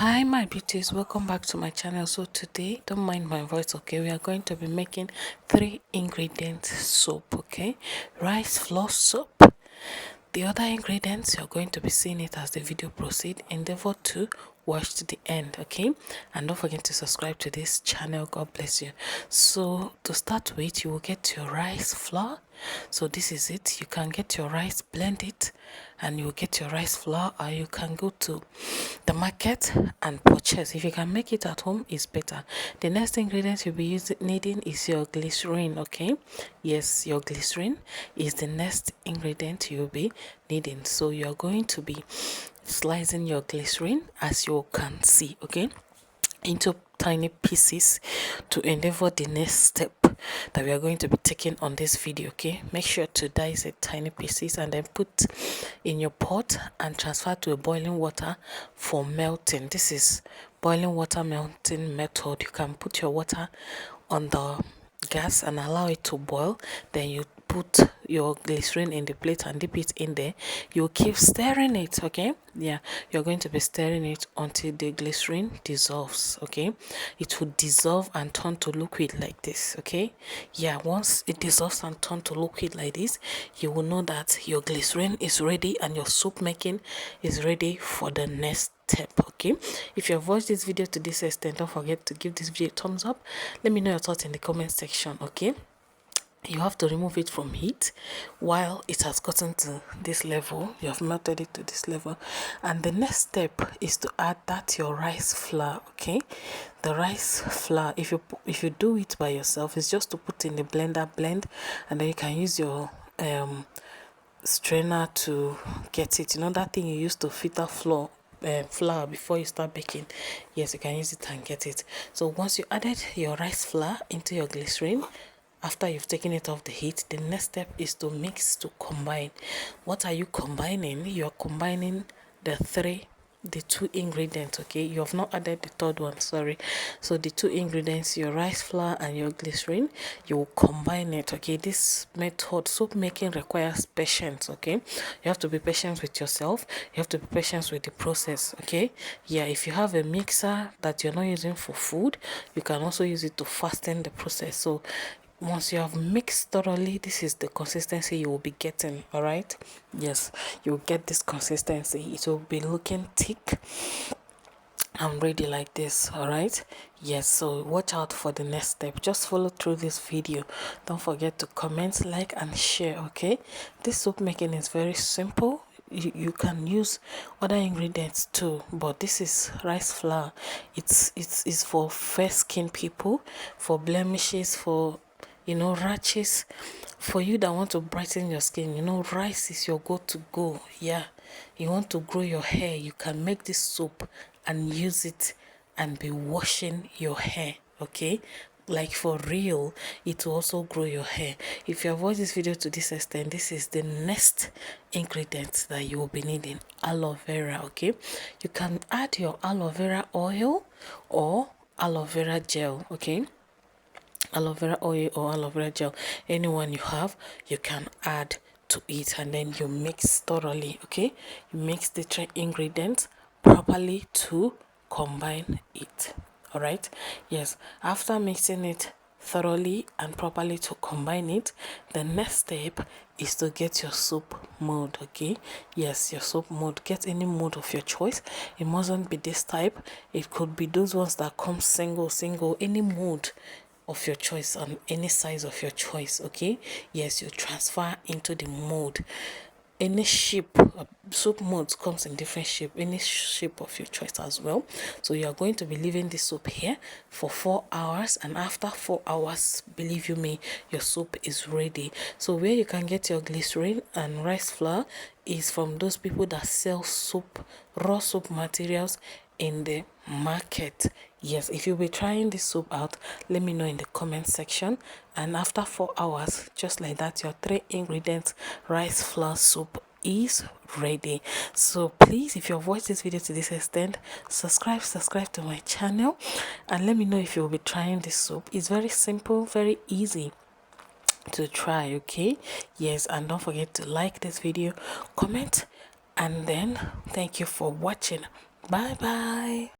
Hi my beauties, welcome back to my channel. So today, don't mind my voice, okay, we are going to be making 3 ingredient soup, okay, rice flour soup. The other ingredients, you're going to be seeing it as the video proceed. Endeavor to watch to the end, okay, and don't forget to subscribe to this channel. God bless you. So to start with, you will get your rice flour. So this is it. You can get your rice, blend it, and you will get your rice flour, or you can go to the market and purchase. If you can make it at home, is better. The next ingredient you'll be needing is your glycerin, okay. Yes, your glycerin is the next ingredient you'll be needing. So you're going to be slicing your glycerin, as you can see, okay, into tiny pieces to endeavor the next step that we are going to be taking on this video. Okay, make sure to dice it tiny pieces and then put in your pot and transfer to a boiling water for melting. This is boiling water melting method. You can put your water on the gas and allow it to boil, then you put your glycerin in the plate and dip it in there. You keep stirring it, okay. Yeah, you're going to be stirring it until the glycerin dissolves, okay. It will dissolve and turn to liquid like this, okay. Yeah, once it dissolves and turn to liquid like this, you will know that your glycerin is ready and your soup making is ready for the next step, okay. If you have watched this video to this extent, don't forget to give this video a thumbs up. Let me know your thoughts in the comment section, okay. You have to remove it from heat while it has gotten to this level. You have melted it to this level, and the next step is to add that your rice flour, okay. The rice flour, if you do it by yourself, it's just to put in the blender, blend, and then you can use your strainer to get it. You know that thing you used to filter flour before you start baking. Yes, you can use it and get it. So once you added your rice flour into your glycerin, after you've taken it off the heat, the next step is to mix, to combine. What are you combining? You're combining the two ingredients, okay. You have not added the third one, sorry. So the two ingredients, your rice flour and your glycerin, you will combine it, okay. This method, soap making, requires patience, okay. You have to be patient with yourself, you have to be patient with the process, okay. Yeah, if you have a mixer that you're not using for food, you can also use it to fasten the process. So once you have mixed thoroughly, this is the consistency you will be getting, all right. Yes, you'll get this consistency. It will be looking thick and ready like this, all right. Yes, so watch out for the next step. Just follow through this video. Don't forget to comment, like, and share, okay. This soup making is very simple. You can use other ingredients too, but this is rice flour. It's for fair skin people, for blemishes, for rashes, for you that want to brighten your skin. Rice is your go. Yeah, you want to grow your hair, you can make this soap and use it and be washing your hair, okay. Like for real, it will also grow your hair. If you have watched this video to this extent, this is the next ingredient that you will be needing: aloe vera, okay. You can add your aloe vera oil or aloe vera gel, okay. Aloe vera oil or aloe vera gel, anyone you have, you can add to it, and then you mix thoroughly, okay. You mix the 3 ingredients properly to combine it, all right. Yes, after mixing it thoroughly and properly to combine it, the next step is to get your soap mold, okay. Yes, your soap mold. Get any mold of your choice. It mustn't be this type, it could be those ones that come single, any mold of your choice, on any size of your choice, okay. Yes, you transfer into the mold. Any shape, soap molds comes in different shape, any shape of your choice as well. So you are going to be leaving this soap here for 4 hours, and after 4 hours, believe you me, your soap is ready. So where you can get your glycerin and rice flour is from those people that sell soap, raw soap materials in the market. Yes, if you'll be trying this soap out, let me know in the comment section. And after 4 hours, just like that, your 3 ingredients rice flour soup is ready. So please, if you've watched this video to this extent, subscribe to my channel, and let me know if you'll be trying this soap. It's very simple, very easy to try, okay. Yes, and don't forget to like this video, comment, and then thank you for watching. Bye bye.